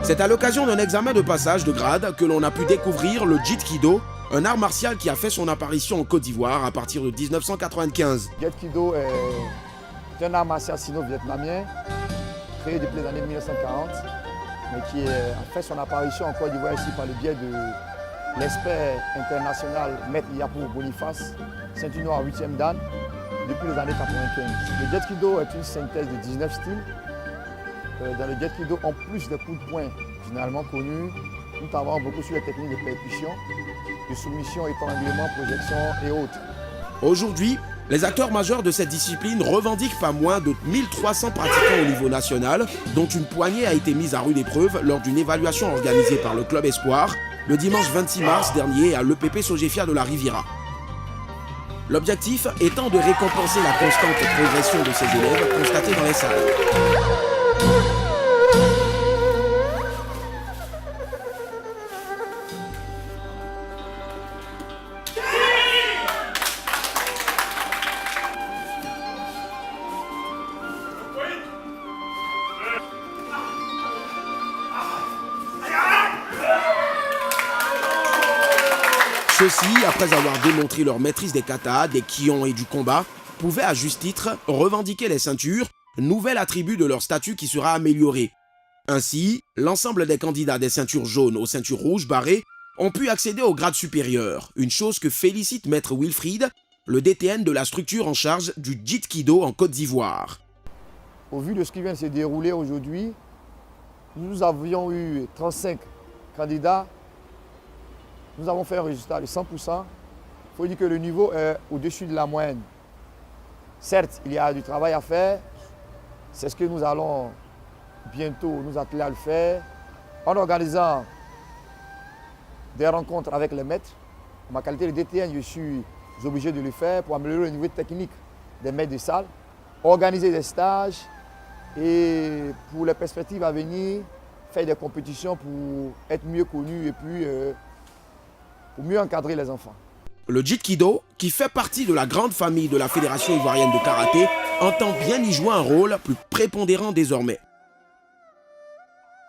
C'est à l'occasion d'un examen de passage de grade que l'on a pu découvrir le Jit-Kido, un art martial qui a fait son apparition en Côte d'Ivoire à partir de 1995. Jit-Kido est un art martial sino-vietnamien créé depuis les années 1940, mais qui a fait son apparition en Côte d'Ivoire ici par le biais de l'expert international Maître Yapo Boniface, ceinture noire 8e dan, depuis les années 95. Le Jit-Kido est une synthèse de 19 styles. Dans le Jit-Kido, en plus des coups de poing généralement connus, nous travaillons beaucoup sur les techniques de percussion, de soumission, étranglement, projection et autres. Aujourd'hui, les acteurs majeurs de cette discipline revendiquent pas moins de 1300 pratiquants au niveau national, dont une poignée a été mise à rude épreuve lors d'une évaluation organisée par le Club Espoir le dimanche 26 mars dernier à l'EPP Sogefia de la Riviera. L'objectif étant de récompenser la constante progression de ces élèves constatée dans les salles. Ceux-ci, après avoir démontré leur maîtrise des katas, des kions et du combat, pouvaient à juste titre revendiquer les ceintures, nouvel attribut de leur statut qui sera amélioré. Ainsi, l'ensemble des candidats des ceintures jaunes aux ceintures rouges barrées ont pu accéder au grade supérieur, une chose que félicite Maître Wilfried, le DTN de la structure en charge du Jit-Kido en Côte d'Ivoire. Au vu de ce qui vient de se dérouler aujourd'hui, nous avions eu 35 candidats. Nous avons fait un résultat de 100%. Il faut dire que le niveau est au-dessus de la moyenne. Certes, il y a du travail à faire. C'est ce que nous allons bientôt nous atteler à le faire en organisant des rencontres avec les maîtres. En ma qualité de DTN, je suis obligé de le faire pour améliorer le niveau technique des maîtres de salle, organiser des stages et pour les perspectives à venir, faire des compétitions pour être mieux connu et puis pour mieux encadrer les enfants. Le Jit-Kido, qui fait partie de la grande famille de la Fédération ivoirienne de karaté, entend bien y jouer un rôle plus prépondérant désormais.